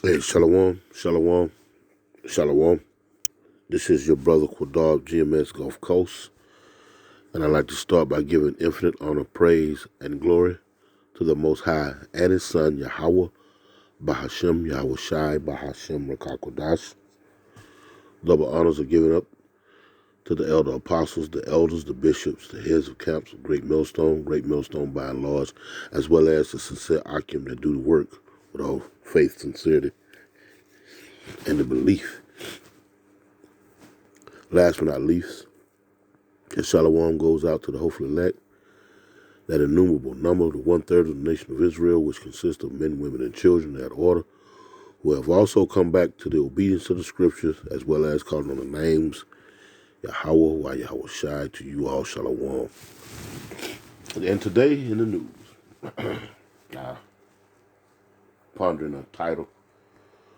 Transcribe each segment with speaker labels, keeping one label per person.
Speaker 1: Hey, Shalom, Shalom, Shalom. This is your brother Quadab GMS Gulf Coast, and I'd like to start by giving infinite honor, praise, and glory to the Most High and His Son Yahweh, Bahashem Yahweh Shai, Bahashem Rakakodash. Double honors are given up to the elder apostles, the elders, the bishops, the heads of camps of Great Millstone by and large, as well as the sincere Akim that do the work with all faith, sincerity, and the belief. Last but not least, his shalom goes out to the hopeful elect, that innumerable number, the one-third of the nation of Israel, which consists of men, women, and children in that order, who have also come back to the obedience of the scriptures, as well as calling on the names Yahweh, Yahweh Shai, to you all shalom. And today in the news, pondering a title,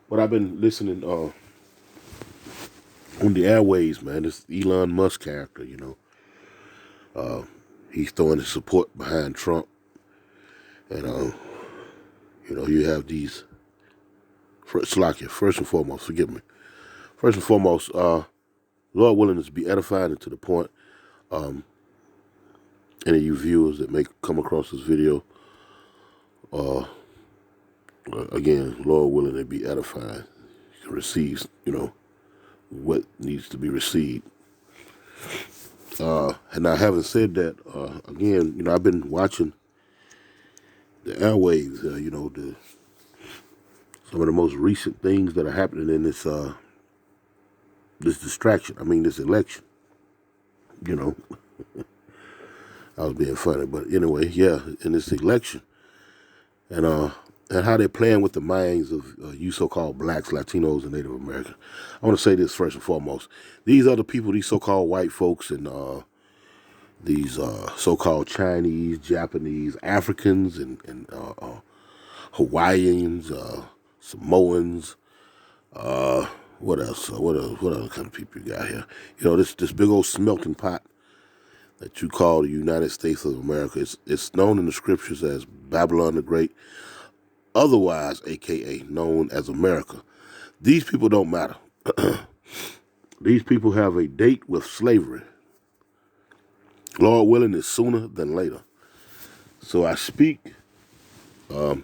Speaker 1: but I've been listening on the airways, man. This Elon Musk character, he's throwing his support behind Trump, and you have these. Salakia, first and foremost, forgive me. First and foremost, Lord willing to be edified, and to the point, any of you viewers that may come across this video, again, Lord willing to be edified, receives, what needs to be received. And now, having said that, again, I've been watching the airwaves, some of the most recent things that are happening in this this election. I was being funny, but anyway, yeah, in this election, and how they're playing with the minds of you so-called blacks, Latinos, and Native Americans. I want to say this first and foremost: these other people, these so-called white folks, and these so-called Chinese, Japanese, Africans, and Hawaiians, Samoans. What else? What other kind of people you got here? This big old smelting pot that you call the United States of America. It's known in the scriptures as Babylon the Great, otherwise AKA known as America. These people don't matter. These people have a date with slavery. Lord willing, is sooner than later. So I speak to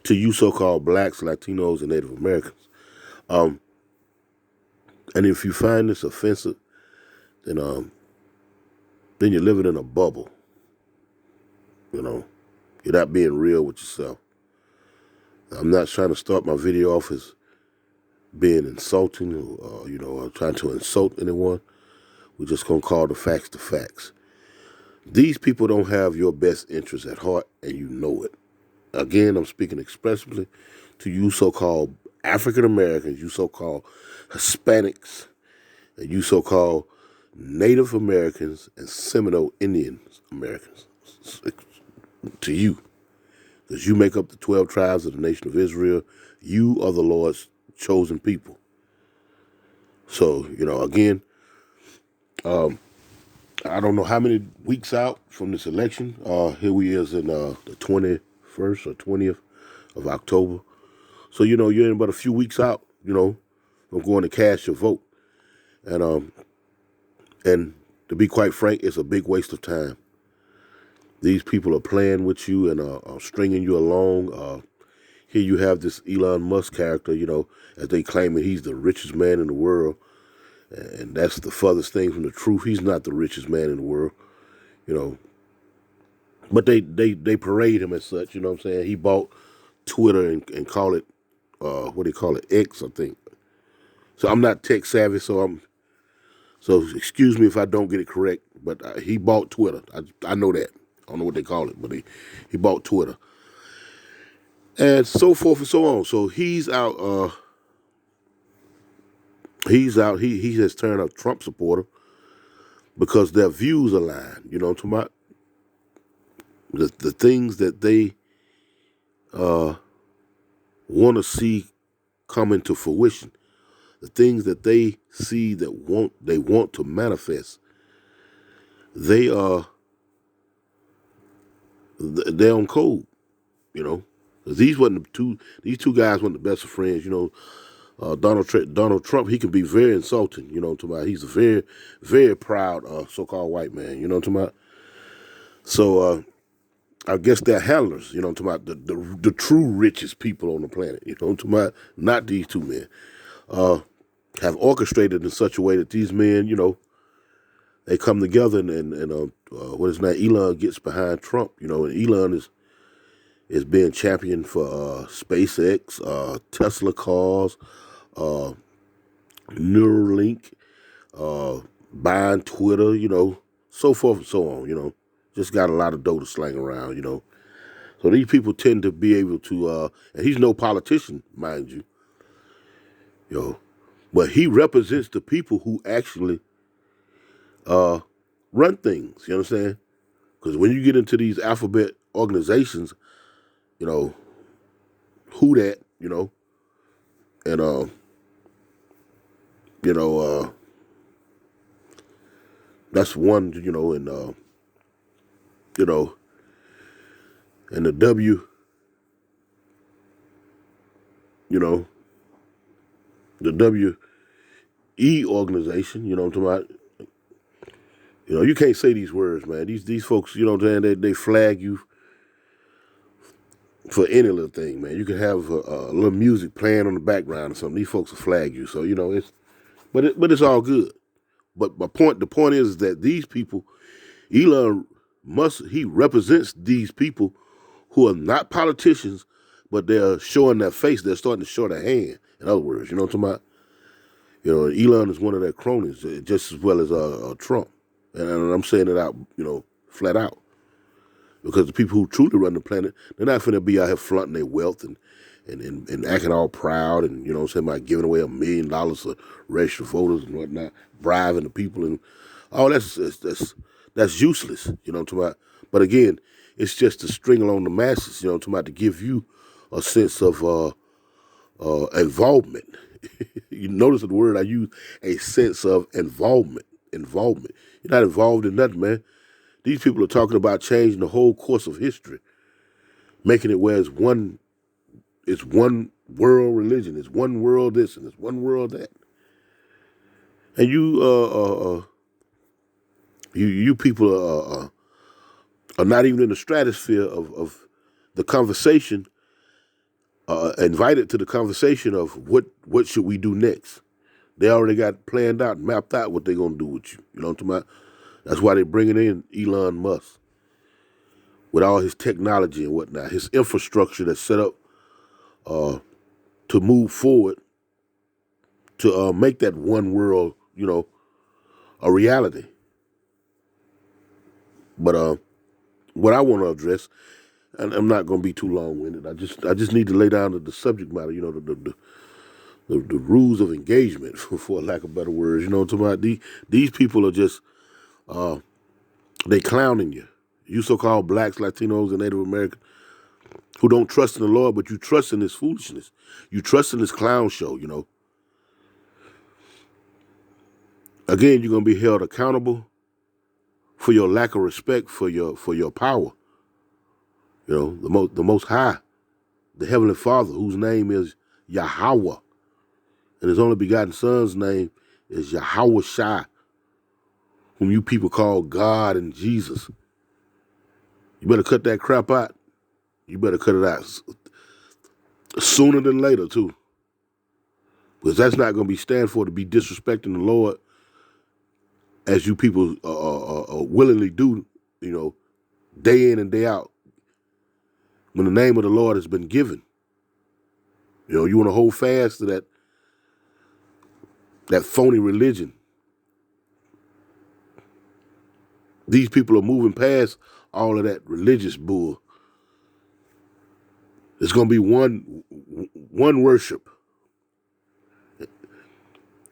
Speaker 1: you so-called blacks, Latinos, and Native Americans. And if you find this offensive, then you're living in a bubble. You're not being real with yourself. I'm not trying to start my video off as being insulting or trying to insult anyone. We're just going to call the facts the facts. These people don't have your best interests at heart, and you know it. Again, I'm speaking expressly to you so-called African Americans, you so-called Hispanics, and you so-called Native Americans and Seminole Indian Americans. To you. Because you make up the 12 tribes of the nation of Israel. You are the Lord's chosen people. So, again, I don't know how many weeks out from this election. Here we is in the 21st or 20th of October. So, you're in about a few weeks out, from going to cast your vote. And to be quite frank, it's a big waste of time. These people are playing with you and are stringing you along. Here you have this Elon Musk character, as they claim that he's the richest man in the world. And that's the furthest thing from the truth. He's not the richest man in the world, But they parade him as such, you know what I'm saying? He bought Twitter and call it, what do you call it, X, I think. So I'm not tech savvy, so excuse me if I don't get it correct, but he bought Twitter. I know that. I don't know what they call it, but he bought Twitter. And so forth and so on. So he's out, he has turned a Trump supporter because their views align, to my, the things that they want to see come into fruition, the things that they see that they want to manifest, they're on code, These two guys weren't the best of friends. Donald Trump, he can be very insulting. He's a very, very proud so-called white man. So I guess they're handlers. The true richest people on the planet. Not these two men. Have orchestrated in such a way that these men, they come together and what is that? Elon gets behind Trump. And Elon is being championed for SpaceX, Tesla cars, uh, Neuralink, buying Twitter, so forth and so on. Just got a lot of dough to slang around. So these people tend to be able to, and he's no politician, mind you, but he represents the people who actually run things. You understand? Because when you get into these alphabet organizations, who that, and that's one, and the W, the WE organization, what I'm talking about. You can't say these words, man. These folks, they flag you for any little thing, man. You can have a little music playing on the background or something. These folks will flag you. So but it's all good. But the point is that these people, Elon he represents these people who are not politicians, but they're showing their face. They're starting to show their hand. In other words, what I'm talking about. Elon is one of their cronies, just as well as Trump. And I'm saying it out, flat out. Because the people who truly run the planet, they're not finna be out here flaunting their wealth and acting all proud and, by giving away $1 million to registered voters and whatnot, bribing the people and all that's useless, what I'm talking about. But again, it's just to string along the masses, what I'm talking about, to give you a sense of involvement. You notice the word I use, a sense of involvement. Involvement. You're not involved in nothing, man. These people are talking about changing the whole course of history, making it where it's one world religion, it's one world this and it's one world that. And you people are not even in the stratosphere of the conversation, invited to the conversation of what should we do next. They already got planned out, mapped out what they're gonna do with you. You know what I'm talking about? That's why they're bringing in Elon Musk with all his technology and whatnot, his infrastructure that's set up to move forward to make that one world, a reality. But what I want to address, and I'm not going to be too long-winded. I just need to lay down the subject matter, the rules of engagement, for lack of better words. You know what I'm talking about? These people are just they clowning you. You so-called blacks, Latinos, and Native Americans who don't trust in the Lord, but you trust in this foolishness. You trust in this clown show, Again, you're gonna be held accountable for your lack of respect for your power. The most high, the Heavenly Father, whose name is Yahweh, and his only begotten son's name is Yahweh Shai, whom you people call God and Jesus. You better cut that crap out. You better cut it out sooner than later, too. Because that's not going to be stand for to be disrespecting the Lord as you people willingly do, day in and day out. When the name of the Lord has been given. You want to hold fast to that phony religion. These people are moving past all of that religious bull. It's going to be one worship,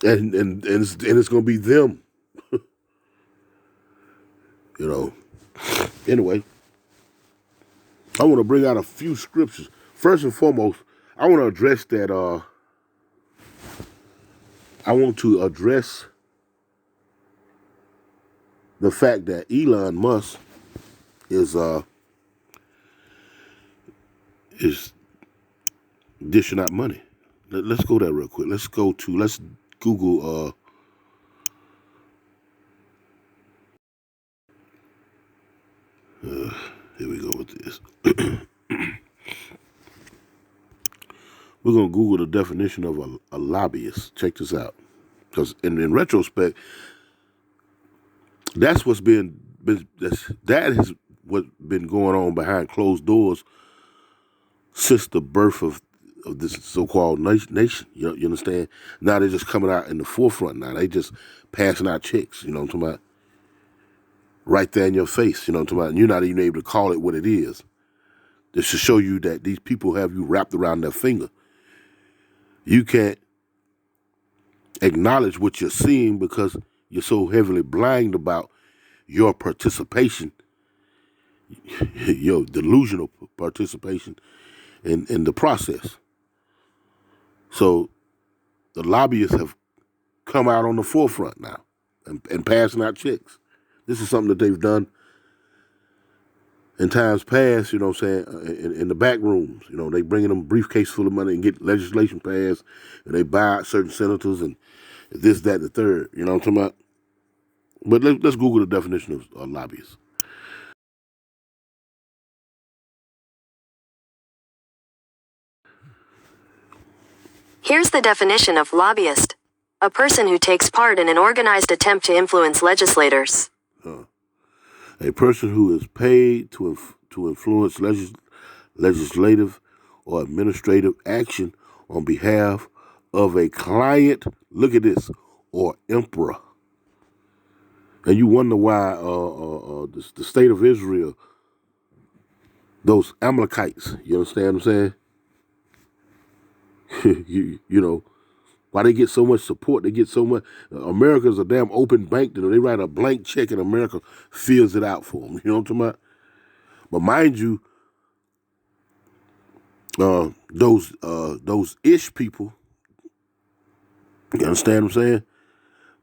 Speaker 1: and it's going to be them. Anyway, I want to bring out a few scriptures. First and foremost, I want to address that. I want to address the fact that Elon Musk is dishing out money. Let's go there real quick. Let's Google. Here we go with this. We're gonna Google the definition of a lobbyist. Check this out, because in retrospect, that's what's that has what's been going on behind closed doors since the birth of this so-called nation. You understand? Now they're just coming out in the forefront. Now they just passing out checks. You know what I'm talking about? Right there in your face. You know what I'm talking about? And you're not even able to call it what it is. Just to show you that these people have you wrapped around their finger. You can't acknowledge what you're seeing because you're so heavily blind about your participation, your delusional participation in the process. So the lobbyists have come out on the forefront now and passing out checks. This is something that they've done in times past, you know what I'm saying, in the back rooms. You know, they bringing them briefcase full of money and get legislation passed, and they buy out certain senators and this, that, and the third. You know what I'm talking about? But let's Google the definition of lobbyists.
Speaker 2: Here's the definition of lobbyist. A person who takes part in an organized attempt to influence legislators.
Speaker 1: A person who is paid to influence legislative or administrative action on behalf of a client, look at this, or emperor. And you wonder why the state of Israel, those Amalekites, you understand what I'm saying? you know, why they get so much support, they get so much. America's a damn open bank to them. They write a blank check and America fills it out for them. You know what I'm talking about? But mind you, those ish people, you understand what I'm saying,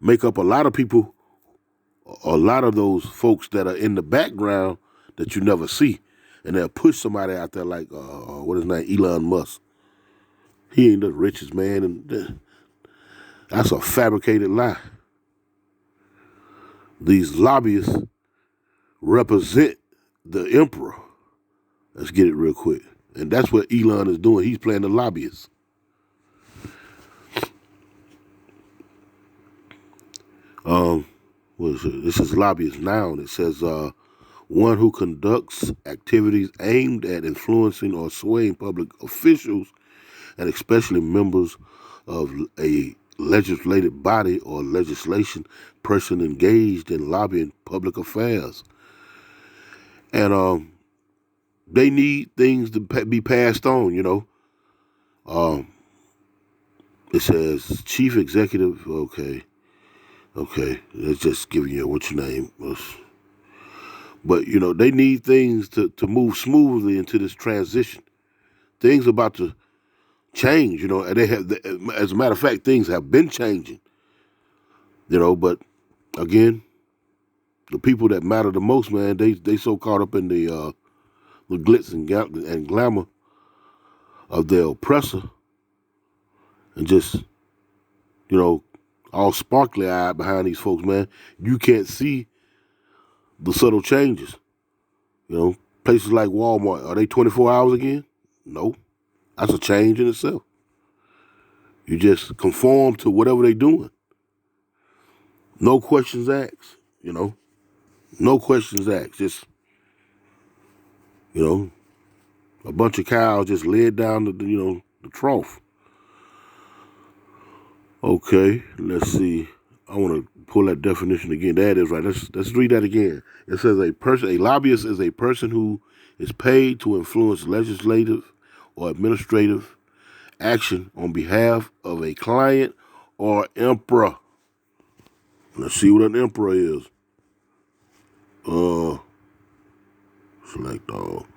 Speaker 1: make up a lot of people, a lot of those folks that are in the background that you never see. And they'll push somebody out there like, what is his name, Elon Musk. He ain't the richest man, and that's a fabricated lie. These lobbyists represent the emperor. Let's get it real quick. And that's what Elon is doing. He's playing the lobbyist. What is it? This is lobbyist noun. It says one who conducts activities aimed at influencing or swaying public officials and especially members of a legislative body or legislation, person engaged in lobbying public affairs. And they need things to be passed on, you know. It says chief executive, okay, it's just giving you what your name was. But, you know, they need things to move smoothly into this transition. Things about to change, you know, and they have, as a matter of fact, things have been changing, you know, but again, the people that matter the most, man, they so caught up in the glitz and glamour of their oppressor and just, you know, all sparkly eyed behind these folks, man. You can't see the subtle changes. You know, places like Walmart, are they 24 hours again? No. That's a change in itself. You just conform to whatever they're doing. No questions asked, you know. No questions asked. Just, you know, a bunch of cows just led down the trough. Okay, let's see. I want to pull that definition again. That is right. Let's read that again. It says a lobbyist is a person who is paid to influence legislative or administrative action on behalf of a client or emperor. Let's see what an emperor is. Select all.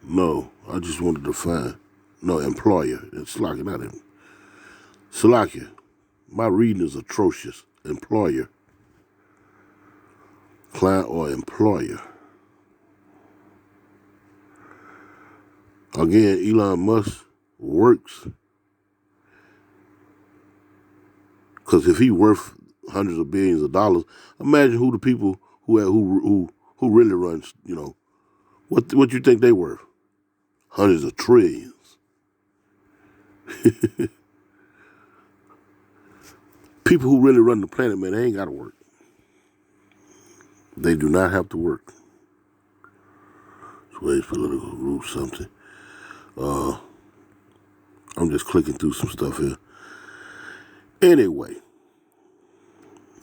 Speaker 1: No, I just wanted to find. No, employer. It's Slovakia, not him. Slovakia. My reading is atrocious. Employer. Client or employer. Again, Elon Musk works because if he worth hundreds of billions of dollars, imagine who the people who really runs. What you think they worth? Hundreds of trillions. People who really run the planet, man, they ain't got to work. They do not have to work. Sway's political group something. I'm just clicking through some stuff here. Anyway,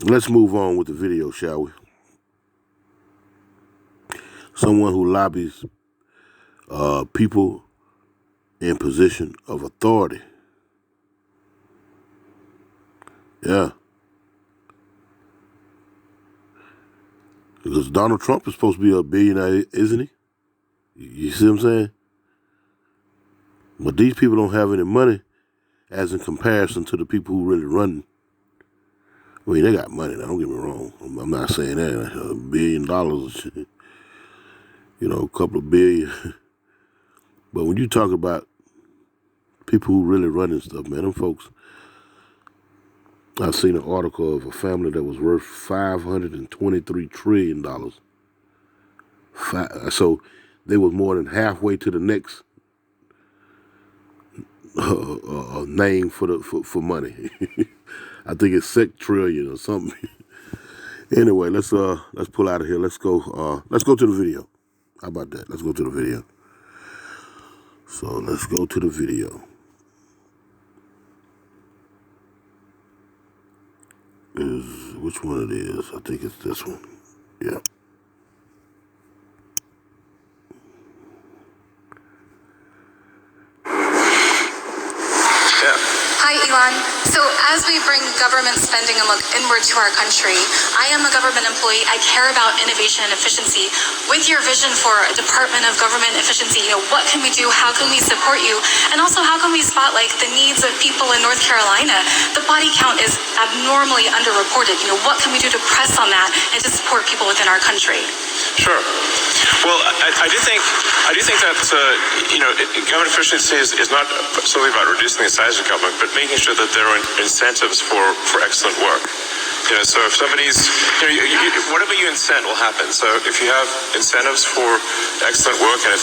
Speaker 1: let's move on with the video, shall we? Someone who lobbies people in position of authority. Yeah. Because Donald Trump is supposed to be a billionaire, isn't he? You see what I'm saying? But these people don't have any money as in comparison to the people who really run. I mean, they got money. Now, don't get me wrong. I'm not saying that. $1 billion, a couple of billion. But when you talk about people who really running stuff, man, them folks, I've seen an article of a family that was worth $523 trillion. So they was more than halfway to the next name for money. I think it's $6 trillion or something. Anyway, let's pull out of here. Let's go to the video. How about that? Let's go to the video. So let's go to the video. Which one it is? I think it's this one. Yeah.
Speaker 3: Hi, Elon. So as we bring government spending and look inward to our country, I am a government employee. I care about innovation and efficiency. With your vision for a Department of Government Efficiency, what can we do? How can we support you? And also, how can we spotlight the needs of people in North Carolina? The body count is abnormally underreported. What can we do to press on that and to support people within our country?
Speaker 4: Sure. Well, I do think that government efficiency is not solely about reducing the size of government, but making sure that there are incentives for excellent work. So if somebody's, whatever you incent will happen. So if you have incentives for excellent work, and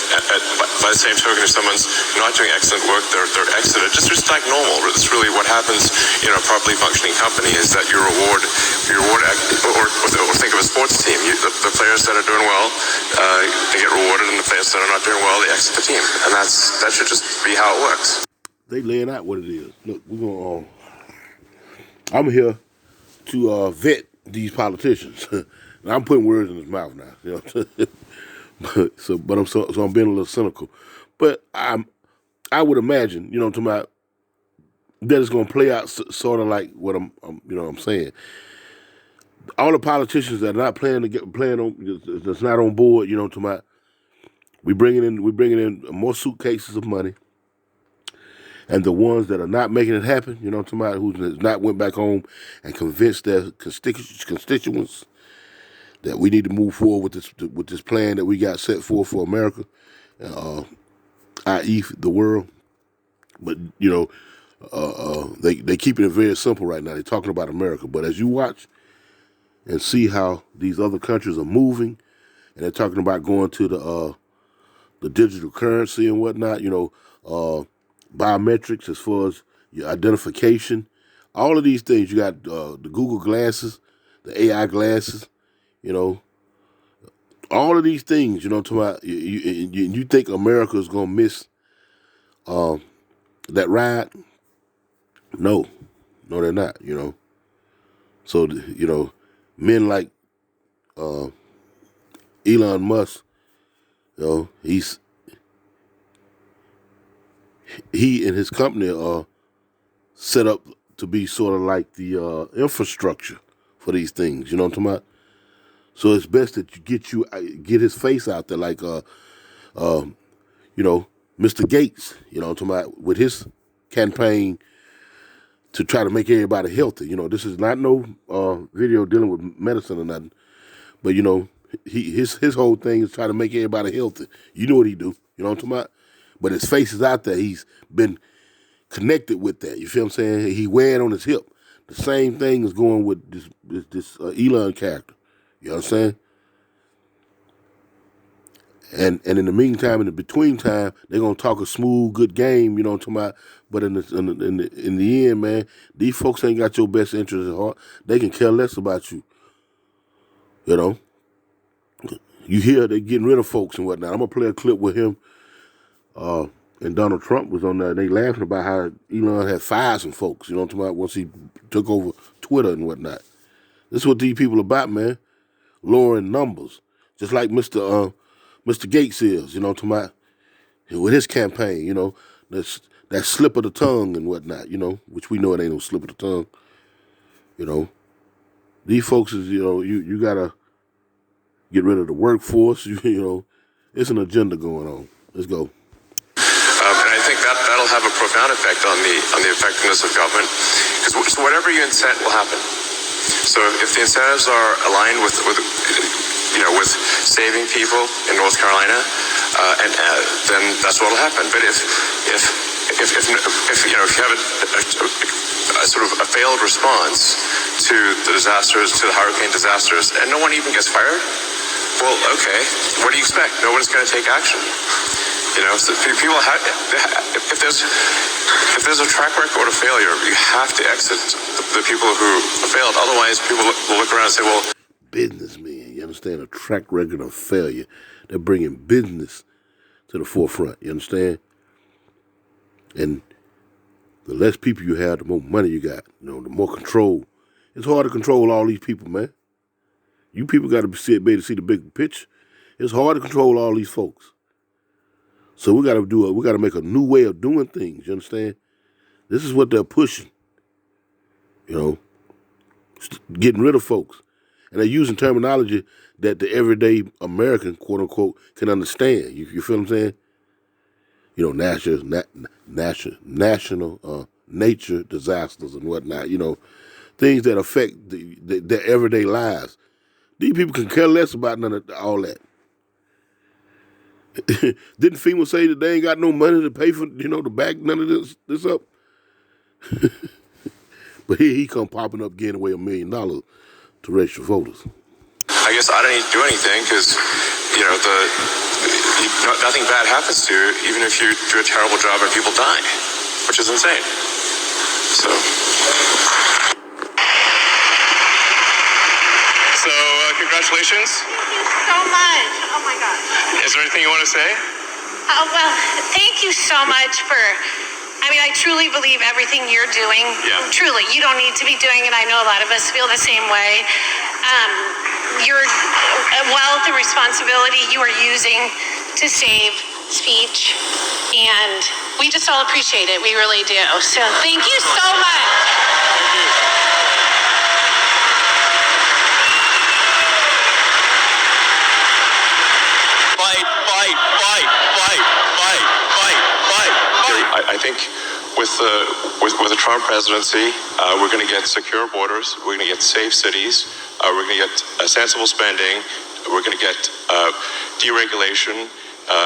Speaker 4: by the same token, if someone's not doing excellent work, they're exited. Just like normal. It's really what happens in a properly functioning company is that you reward, or think of a sports team. The players that are doing well, they get rewarded, and the players that are not doing well, they exit the team. And that should just be how it works.
Speaker 1: They laying out what it is. Look, we're going I'm here to vet these politicians. And I'm putting words in his mouth now. but I'm being a little cynical. But I would imagine, that it's going to play out sort of like what I'm saying. All the politicians that are not that's not on board, we bringing in more suitcases of money. And the ones that are not making it happen, who's not went back home and convinced their constituents that we need to move forward with this plan that we got set for America, i.e. the world. But they keeping it very simple right now. They're talking about America, but as you watch and see how these other countries are moving, and they're talking about going to the digital currency and whatnot, biometrics as far as your identification, all of these things. You got the Google glasses, the AI glasses, all of these things. You think America is gonna miss that ride? No, they're not. So men like Elon Musk, he and his company are set up to be sort of like the infrastructure for these things. You know what I'm talking about? So it's best that you get his face out there, like Mr. Gates. You know what I'm talking about, with his campaign to try to make everybody healthy. This is not no video dealing with medicine or nothing, but his whole thing is try to make everybody healthy. You know what he do? You know what I'm talking about? But his face is out there. He's been connected with that. You feel what I'm saying? He wear it on his hip. The same thing is going with this Elon character. You know what I'm saying? And in the meantime, in the between time, they're gonna talk a smooth, good game. You know what I'm talking about? But in the end, man, these folks ain't got your best interest at heart. They can care less about you. You know. You hear they getting rid of folks and whatnot. I'm gonna play a clip with him. And Donald Trump was on there. They laughing about how Elon had fired some folks. You know what I'm talking about? Once he took over Twitter and whatnot. This is what these people about, man. Lowering numbers, just like Mr. Gates is. You know what I'm talking about? With his campaign, you know, that slip of the tongue and whatnot. You know, which we know it ain't no slip of the tongue. You know, these folks is, you know, you gotta get rid of the workforce. You know, it's an agenda going on. Let's go.
Speaker 4: And I think that'll have a profound effect on the effectiveness of government, because so whatever you incent will happen. So if the incentives are aligned with saving people in North Carolina, then that's what'll happen. But if you have a sort of a failed response to the disasters, to the hurricane disasters, and no one even gets fired, well, okay, what do you expect? No one's going to take action. You know, so people have, if there's a track record of failure, you have to exit the people who failed. Otherwise, people will look around and say, well,
Speaker 1: businessmen, you understand? A track record of failure. They're bringing business to the forefront, you understand? And the less people you have, the more money you got, you know, the more control. It's hard to control all these people, man. You people got to be able to see the big picture. It's hard to control all these folks. So we got to make a new way of doing things, you understand? This is what they're pushing, you know, getting rid of folks. And they're using terminology that the everyday American, quote unquote, can understand. You feel what I'm saying? You know, national nature disasters and whatnot, you know, things that affect their everyday lives. These people can care less about none of all that. Didn't FEMA say that they ain't got no money to pay for, you know, to back none of this up? But here he come popping up, getting away $1 million to register voters.
Speaker 4: I guess I don't need to do anything because, you know, nothing bad happens to you, even if you do a terrible job and people die, which is insane. So congratulations.
Speaker 5: Thank you so much. Oh my God.
Speaker 4: Is there anything you want to say?
Speaker 5: Well, thank you so much for, I mean, I truly believe everything you're doing.
Speaker 4: Yeah.
Speaker 5: Truly, you don't need to be doing it. I know a lot of us feel the same way. Your wealth and responsibility you are using to save speech, and we just all appreciate it. We really do. So thank you so much.
Speaker 4: Thank you. I think with the Trump presidency, we're going to get secure borders, we're going to get safe cities, we're going to get sensible spending, we're going to get deregulation,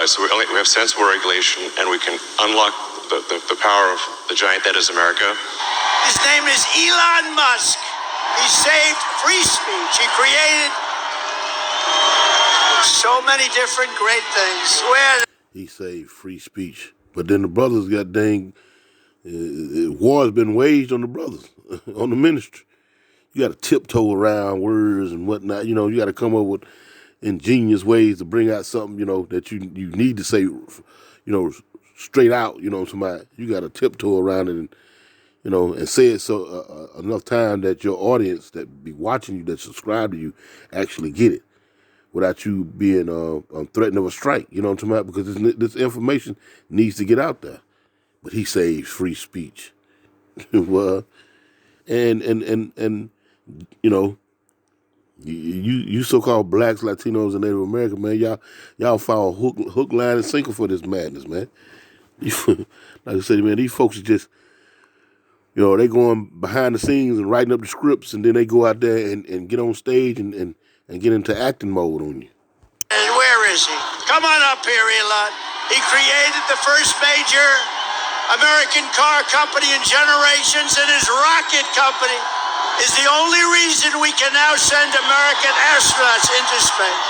Speaker 4: so we have sensible regulation, and we can unlock the power of the giant that is America.
Speaker 6: His name is Elon Musk. He saved free speech. He created so many different great things.
Speaker 1: He saved free speech. But then the brothers got dang, war has been waged on the brothers, on the ministry. You got to tiptoe around words and whatnot. You know, you got to come up with ingenious ways to bring out something, you know, that you need to say, you know, straight out, you know, somebody. You got to tiptoe around it and, you know, and say it so enough time that your audience that be watching you, that subscribe to you, actually get it. Without you being threatened of a strike, you know what I'm talking about? Because this information needs to get out there. But he saves free speech. Well, and you know, you so-called blacks, Latinos, and Native Americans, man, y'all follow hook, line, and sinker for this madness, man. Like I said, man, these folks are just, you know, they going behind the scenes and writing up the scripts, and then they go out there and get on stage and get into acting mode on you.
Speaker 6: And where is he? Come on up here, Elon. He created the first major American car company in generations, and his rocket company is the only reason we can now send American astronauts into space.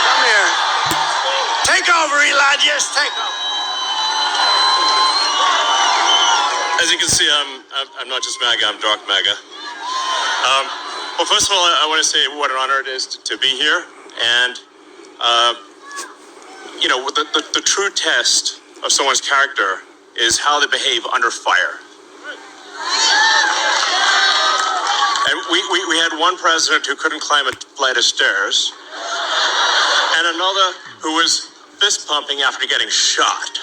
Speaker 6: Come here. Take over, Elon. Yes, take over.
Speaker 7: As you can see, I'm not just MAGA, I'm Dark MAGA. Well, first of all, I want to say what an honor it is to be here. And, you know, the true test of someone's character is how they behave under fire. And we had one president who couldn't climb a flight of stairs, and another who was fist pumping after getting shot.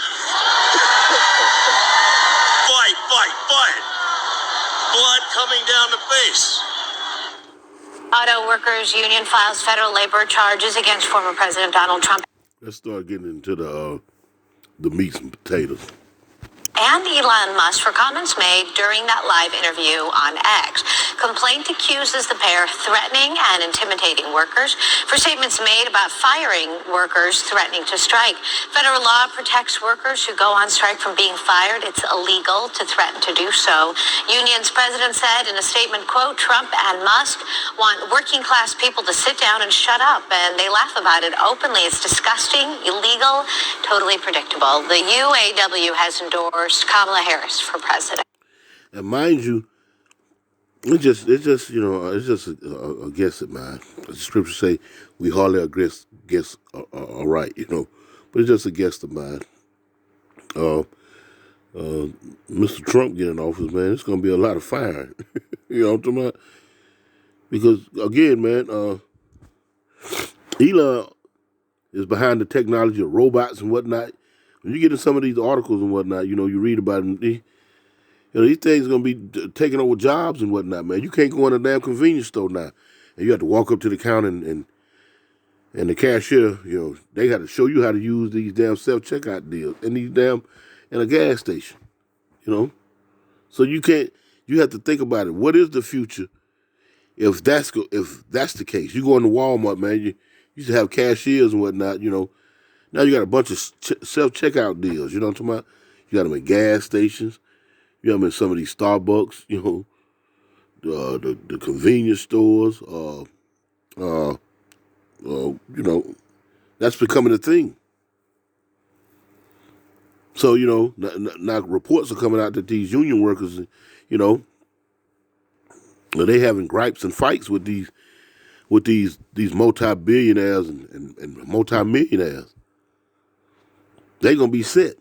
Speaker 7: Fight. Blood coming down the face.
Speaker 5: Auto Workers Union files federal labor charges against former President Donald Trump.
Speaker 1: Let's start getting into the meats and potatoes.
Speaker 5: And Elon Musk for comments made during that live interview on X. Complaint accuses the pair threatening and intimidating workers for statements made about firing workers threatening to strike. Federal law protects workers who go on strike from being fired. It's illegal to threaten to do so. Union's president said in a statement, quote, Trump and Musk want working class people to sit down and shut up, and they laugh about it openly. It's disgusting, illegal, totally predictable. The UAW has endorsed Kamala Harris for president.
Speaker 1: And mind you, it's just a guess of mine. The scriptures say we hardly guess are right, you know, but it's just a guess of mine. Mr. Trump getting office, man, it's gonna be a lot of firing. You know what I'm talking about? Because again, man, Elon is behind the technology of robots and whatnot. When you get in some of these articles and whatnot, you know, you read about them, these things are going to be taking over jobs and whatnot, man. You can't go in a damn convenience store now. And you have to walk up to the counter and the cashier, you know, they got to show you how to use these damn self-checkout deals in a gas station, you know. So you have to think about it. What is the future if that's the case? You go into Walmart, man, you used to have cashiers and whatnot, you know. Now you got a bunch of self-checkout deals, you know what I'm talking about? You got them in gas stations. You got them in some of these Starbucks, you know, the convenience stores. You know, that's becoming a thing. So, you know, now reports are coming out that these union workers, you know, they having gripes and fights with these multi-billionaires and multi-millionaires. They're going to be set.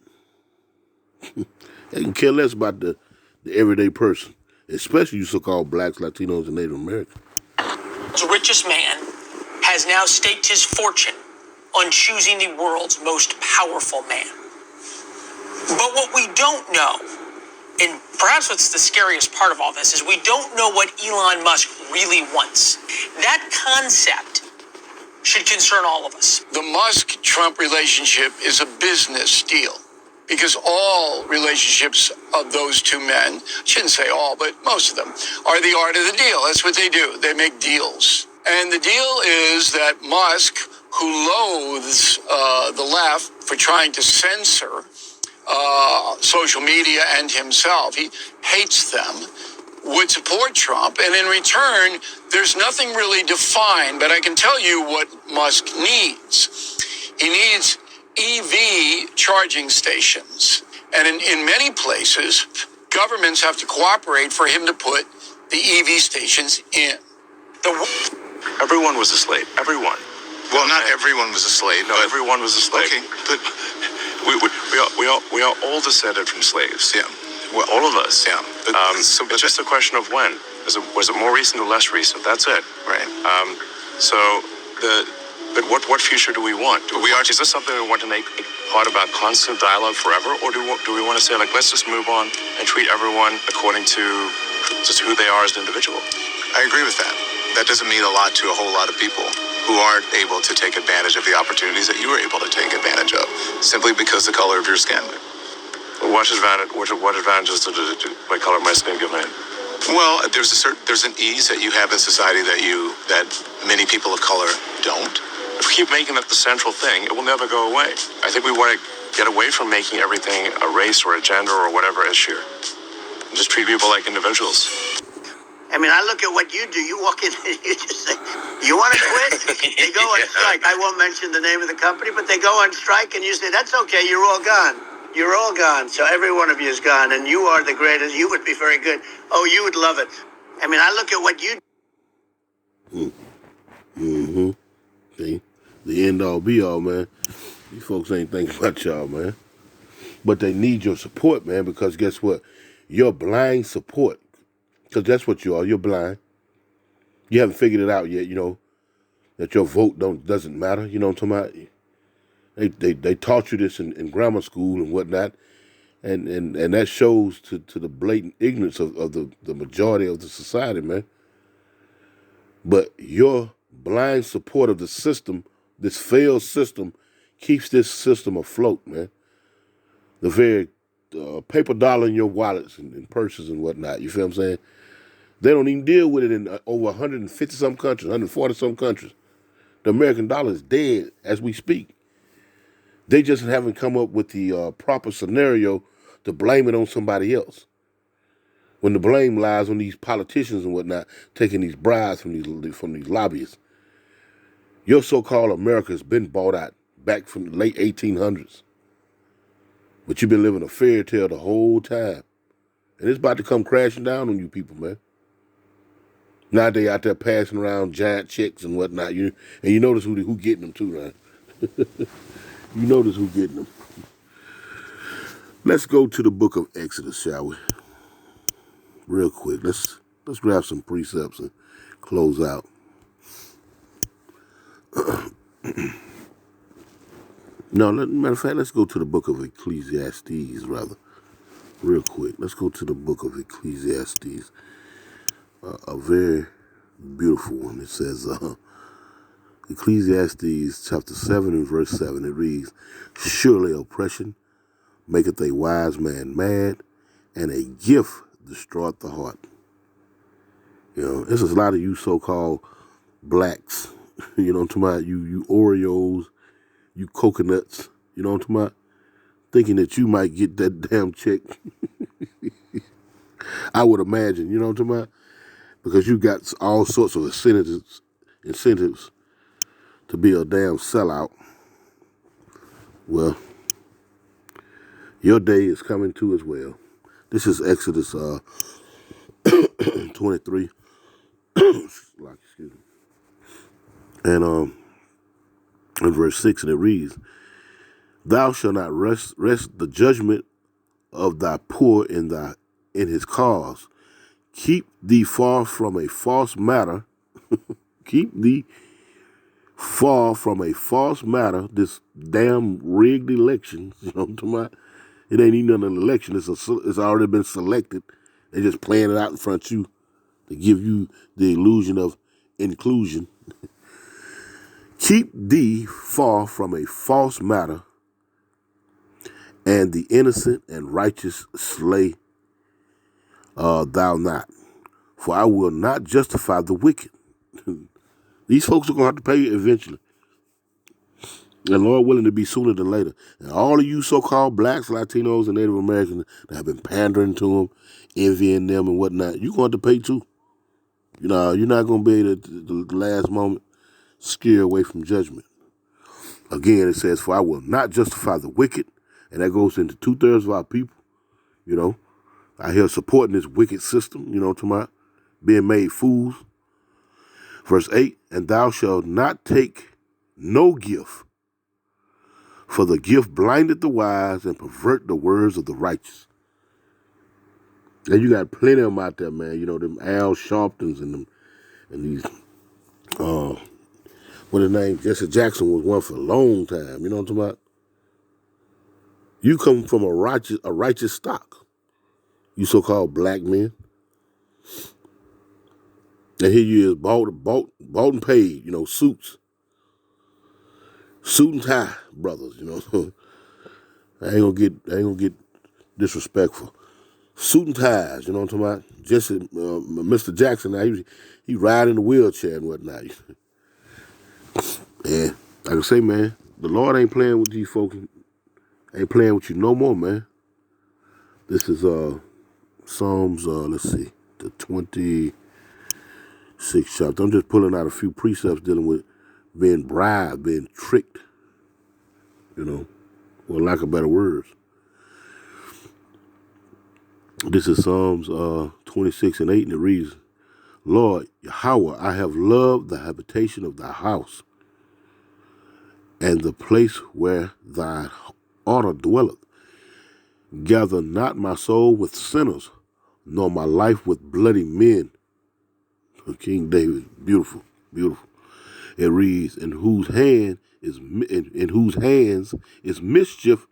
Speaker 1: They can care less about the everyday person, especially you so-called blacks, Latinos, and Native Americans.
Speaker 8: The richest man has now staked his fortune on choosing the world's most powerful man. But what we don't know, and perhaps what's the scariest part of all this, is we don't know what Elon Musk really wants. That concept should concern all of us.
Speaker 9: The Musk-Trump relationship is a business deal because all relationships of those two men, shouldn't say all, but most of them, are the art of the deal. That's what they do. They make deals. And the deal is that Musk, who loathes the left for trying to censor social media and himself, he hates them, would support Trump, and in return, there's nothing really defined, but I can tell you what Musk needs. He needs EV charging stations, and in many places, governments have to cooperate for him to put the EV stations in.
Speaker 4: Everyone was a slave. Everyone.
Speaker 10: Well, not everyone was a slave.
Speaker 4: No, everyone was a slave.
Speaker 10: Okay, but
Speaker 4: we are all descended from slaves.
Speaker 10: Yeah.
Speaker 4: Well, all of us.
Speaker 10: Yeah.
Speaker 4: It's just a question of when. Was it more recent or less recent? That's it.
Speaker 10: Right.
Speaker 4: But what future do we want? Is this something we want to make part of our constant dialogue forever, or do we want to say, like, let's just move on and treat everyone according to just who they are as an individual?
Speaker 10: I agree with that. That doesn't mean a lot to a whole lot of people who aren't able to take advantage of the opportunities that you were able to take advantage of simply because the color of your skin.
Speaker 4: What advantages does my color of my skin give me?
Speaker 10: Well, there's an ease that you have in society that many people of color don't.
Speaker 4: If we keep making it the central thing, it will never go away. I think we want to
Speaker 10: Get away from making everything a race or a gender or whatever issue. Just treat people like individuals.
Speaker 6: I mean, I look at what you do. You walk in and you just say, you want to quit? They go on strike. I won't mention the name of the company, but they go on strike and you say, that's okay, you're all gone. You're all gone. So every one of you is gone, and you are the greatest. You would be very good. Oh, you would love it. I mean, I look at what you do.
Speaker 1: Mm-hmm. See? The end all be all, man. These folks ain't thinking about y'all, man. But they need your support, man, because guess what? Your blind support, because that's what you are. You're blind. You haven't figured it out yet, you know, that your vote doesn't matter. You know what I'm talking about? They taught you this in grammar school and whatnot, and that shows to the blatant ignorance of the majority of the society, man. But your blind support of the system, this failed system, keeps this system afloat, man. The very paper dollar in your wallets and purses and whatnot, you feel what I'm saying? They don't even deal with it in over 150-some countries, 140-some countries. The American dollar is dead as we speak. They just haven't come up with the proper scenario to blame it on somebody else. When the blame lies on these politicians and whatnot, taking these bribes from these lobbyists. Your so-called America has been bought out back from the late 1800s. But you've been living a fairy tale the whole time. And it's about to come crashing down on you people, man. Now they out there passing around giant checks and whatnot. And you notice who getting them too, right? You notice who getting them. Let's go to the book of Exodus, shall we? Real quick. Let's grab some precepts and close out. No, matter of fact, let's go to the book of Ecclesiastes, rather. Real quick. Let's go to the book of Ecclesiastes. A very beautiful one. It says, Ecclesiastes chapter 7 and verse 7, it reads, surely oppression maketh a wise man mad, and a gift destroyeth the heart. You know, there's a lot of you so-called blacks, you know what I'm talking about, you Oreos, you coconuts, you know what I'm talking about, thinking that you might get that damn check. I would imagine, you know what I'm talking about, because you got all sorts of incentives to be a damn sellout. Well, your day is coming too as well. This is Exodus 23. Excuse me. And in verse 6, and it reads, thou shalt not rest the judgment of thy poor in his cause. Keep thee far from a false matter. Keep thee far from a false matter, this damn rigged election. You know what I'm talking about? It ain't even an election. It's already been selected. They're just playing it out in front of you to give you the illusion of inclusion. Keep thee far from a false matter, and the innocent and righteous slay thou not. For I will not justify the wicked. These folks are going to have to pay eventually. And Lord willing, to be sooner than later. And all of you so-called blacks, Latinos, and Native Americans that have been pandering to them, envying them and whatnot, you're going to have to pay too. You know, you're not going to be able to, the last moment, steer away from judgment. Again, it says, for I will not justify the wicked. And that goes into 2/3 of our people, you know, out here supporting this wicked system, you know what I'm talking about, being made fools. Verse 8, and thou shalt not take no gift, for the gift blindeth the wise and pervert the words of the righteous. And you got plenty of them out there, man. You know, them Al Sharptons and these, what his name, Jesse Jackson was one for a long time. You know what I'm talking about? You come from a righteous stock, you so-called black men. And here you is, bought and paid, you know, suit and tie brothers, you know. I ain't gonna get disrespectful. Suit and ties, you know what I'm talking about? Jesse, Mr. Jackson, now he ride in the wheelchair and whatnot. And like I say, man, the Lord ain't playing with these folks Ain't playing with you no more, man. This is Psalms, let's see, the 26th chapter. I'm just pulling out a few precepts dealing with being bribed, being tricked, or lack of better words. This is Psalms 26 and 8, and it reads, Lord, Yahweh, I have loved the habitation of thy house, and the place where thy honor dwelleth. Gather not my soul with sinners, nor my life with bloody men. King David, beautiful, beautiful. It reads, in whose hands is mischief,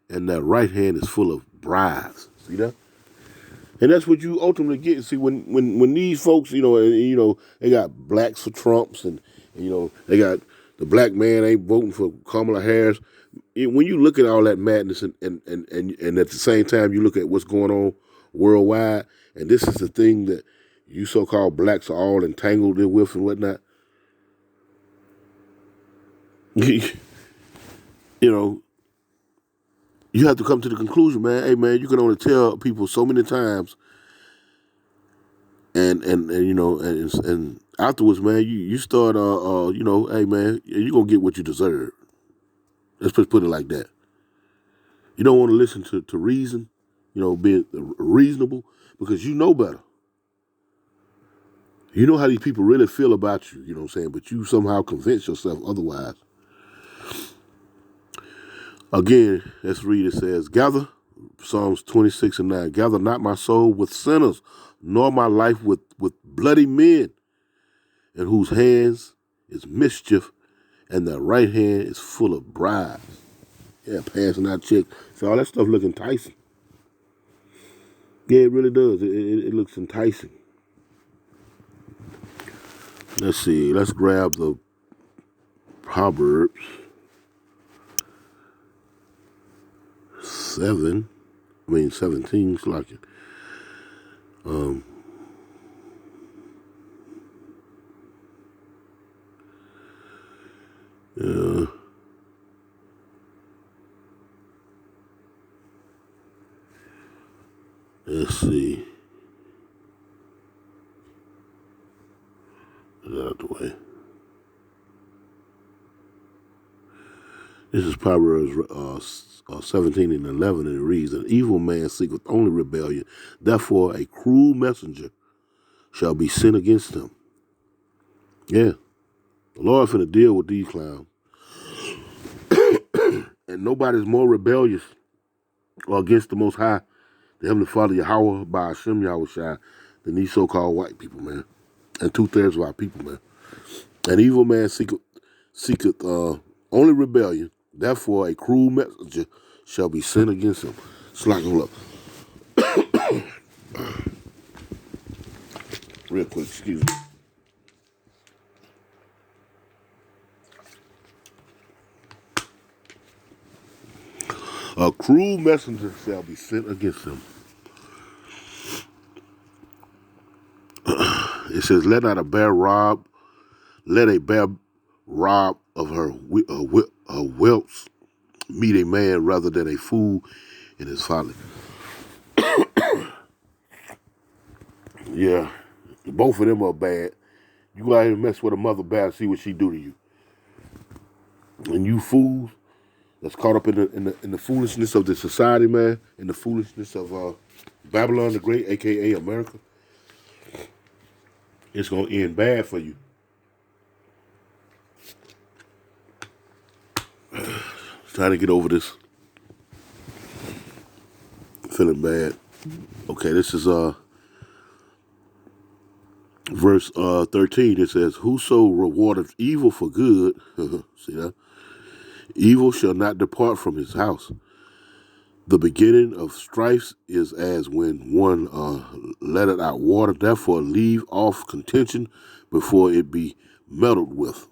Speaker 1: and that right hand is full of bribes. See that? And that's what you ultimately get. See, when these folks, they got blacks for Trumps, and they got the black man ain't voting for Kamala Harris. When you look at all that madness, and at the same time you look at what's going on worldwide, and this is the thing that you so-called blacks are all entangled in with and whatnot. You have to come to the conclusion, man. Hey, man, you can only tell people so many times, and afterwards, man, you start, hey, man, you're gonna get what you deserve. Let's just put it like that. You don't want to listen to reason, being reasonable, because you know better. You know how these people really feel about you, but you somehow convince yourself otherwise. Again, let's read. It says, gather, Psalms 26 and 9, gather not my soul with sinners, nor my life with bloody men, in whose hands is mischief, and their right hand is full of bribes. Yeah, passing out checks. So all that stuff look enticing. Yeah, it really does. It looks enticing. Let's see. Let's grab the Proverbs 17. It's like it. Yeah. Let's see. Get that out the way. This is Proverbs 17 and 11, and it reads, an evil man seeketh only rebellion. Therefore, a cruel messenger shall be sent against him. Yeah. The Lord finna deal with these clowns. And nobody's more rebellious or against the Most High, the Heavenly Father, Yahweh, by Hashem Yahushua, than these so-called white people, man. And 2/3 of our people, man. An evil man seeketh only rebellion. Therefore, a cruel messenger shall be sent against him. Slack him up. Real quick, excuse me. A cruel messenger shall be sent against him. It says, let a bear rob of her whelps meet a man rather than a fool in his folly. Yeah, both of them are bad. You go out here and mess with a mother bad, see what she do to you. And you fools that's caught up in the foolishness of the society, man, in the foolishness of Babylon the Great, a.k.a. America, it's going to end bad for you. Trying to get over this. Feeling bad. Okay, this is verse 13. It says, whoso rewardeth evil for good, see that? Evil shall not depart from his house. The beginning of strife is as when one letteth out water. Therefore leave off contention before it be meddled with.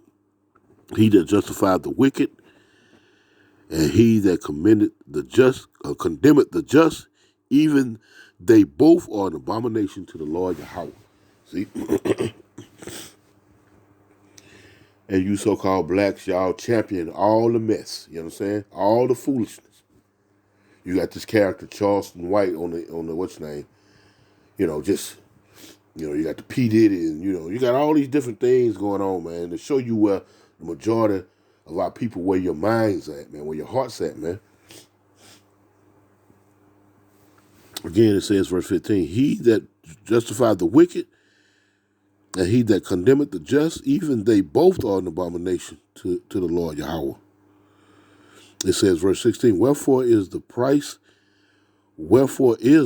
Speaker 1: He that justified the wicked, and he that condemneth the just, even they both are an abomination to the Lord Yahweh. See? And you so-called blacks, y'all champion all the mess. You know what I'm saying? All the foolishness. You got this character Charleston White on the what's name, just you got the P Diddy, and you got all these different things going on, man, to show you where the majority of our people, where your mind's at, man, where your heart's at, man. Again, it says, verse 15, he that justified the wicked and he that condemneth the just, even they both are an abomination to the Lord Yahweh. It says, verse 16, wherefore is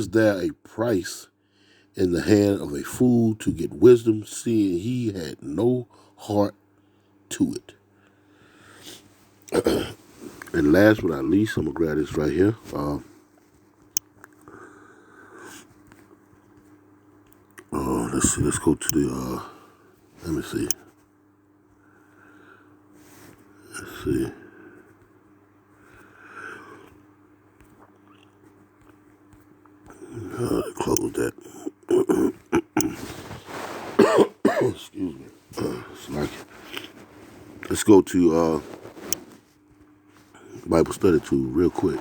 Speaker 1: there a price in the hand of a fool to get wisdom, seeing he had no heart to it? And last but not least, I'm going to grab this right here. Let's see. Let's go to the. Let me see. Let's see. Close that. Excuse me. It's like it. Let's go to Bible study 2 real quick.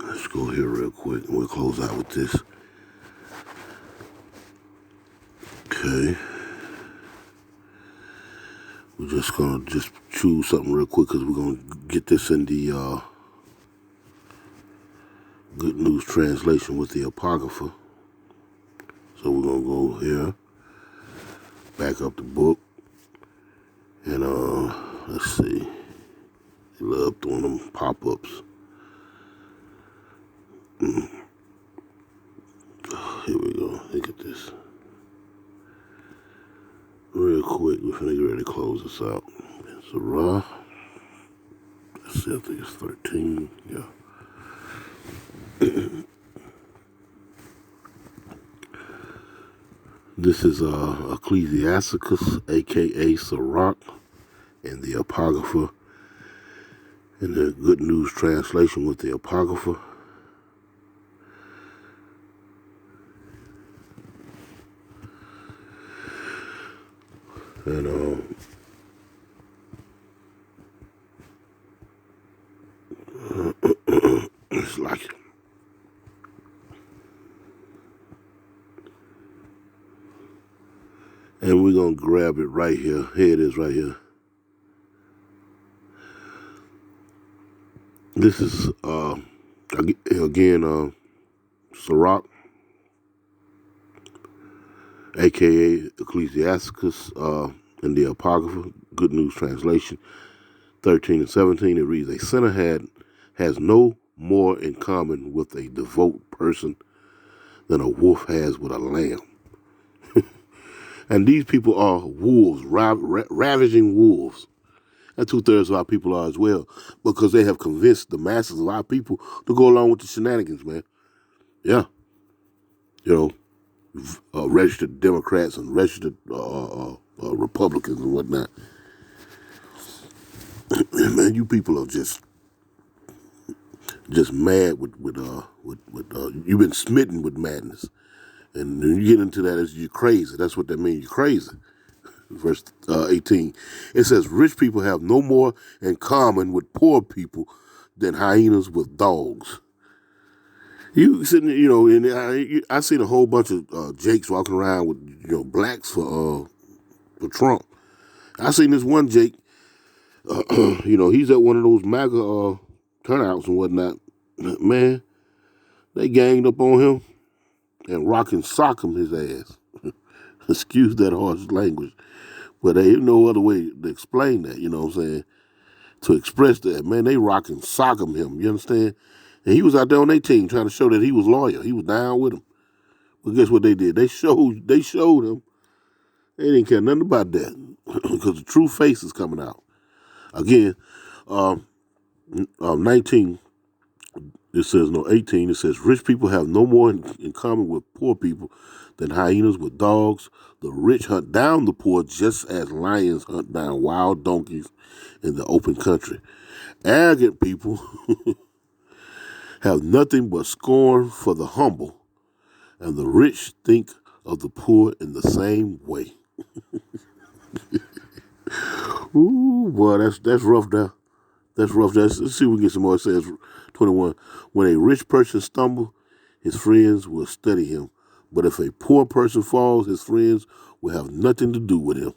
Speaker 1: Let's go here real quick and we'll close out with this. Okay. We're just going to choose something real quick because we're going to get this in the Good News Translation with the Apocrypha. So we're going to go here, back up the book, and let's see. They love throwing them pop-ups. Here we go. Look at this. Real quick, we're finna get ready to close this out. Sirach. Let's see, I think it's 13. Yeah. This is Ecclesiasticus, a.k.a. Sirach, and the Apocrypha, in the Good News Translation with the Apocrypha. And it's like it. And we're going to grab it right here. Here it is right here. This is, again, Sirach, a.k.a. Ecclesiasticus, in the Apocrypha, Good News Translation, 13 and 17. It reads, a sinner has no more in common with a devout person than a wolf has with a lamb. And these people are wolves, ravaging wolves. And 2/3 of our people are as well, because they have convinced the masses of our people to go along with the shenanigans, man. Yeah. Registered Democrats and registered Republicans and whatnot. Man, you people are just mad with you've been smitten with madness. And when you get into that, you're crazy. That's what that means. You're crazy. Verse 18. It says, rich people have no more in common with poor people than hyenas with dogs. You sitting, and I seen a whole bunch of Jakes walking around with, blacks for Trump. I seen this one Jake, he's at one of those MAGA turnouts and whatnot. Man, they ganged up on him and rock and sock him his ass. Excuse that harsh language. But there ain't no other way to explain that, you know what I'm saying? To express that, man, they rock and sock him, you understand? And he was out there on their team trying to show that he was loyal. He was down with them. But guess what they did? They showed him. They didn't care nothing about that because the true face is coming out. Again, 19, it says, 18, it says, rich people have no more in common with poor people than hyenas with dogs. The rich hunt down the poor just as lions hunt down wild donkeys in the open country. Arrogant people have nothing but scorn for the humble, and the rich think of the poor in the same way. Ooh, boy, that's rough there. That's rough. Let's see if we can get some more. It says 21. When a rich person stumbles, his friends will study him. But if a poor person falls, his friends will have nothing to do with him.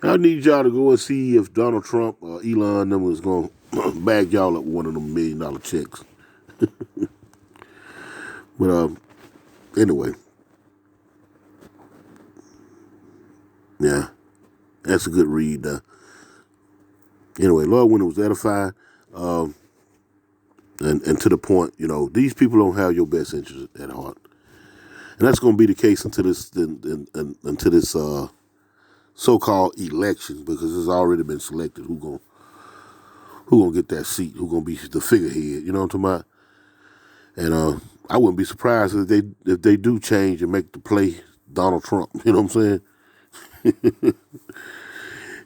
Speaker 1: I need y'all to go and see if Donald Trump or Elon them is going to bag y'all up one of them $1 million checks. But anyway, yeah, that's a good read. Anyway, Lord, when it was edified, and to the point, you know, these people don't have your best interest at heart, and that's going to be the case until this so-called election, because it's already been selected who gonna get that seat, who gonna be the figurehead. You know what I'm talking about? And I wouldn't be surprised if they do change and make the play Donald Trump. You know what I'm saying?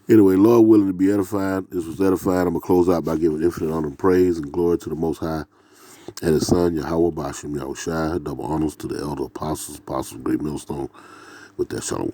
Speaker 1: Anyway, Lord willing to be edified. This was edified. I'm going to close out by giving infinite honor and praise and glory to the Most High and His Son, Yahweh Bashim Yahushai. Double honors to the elder apostles, great millstone. With that, shalom.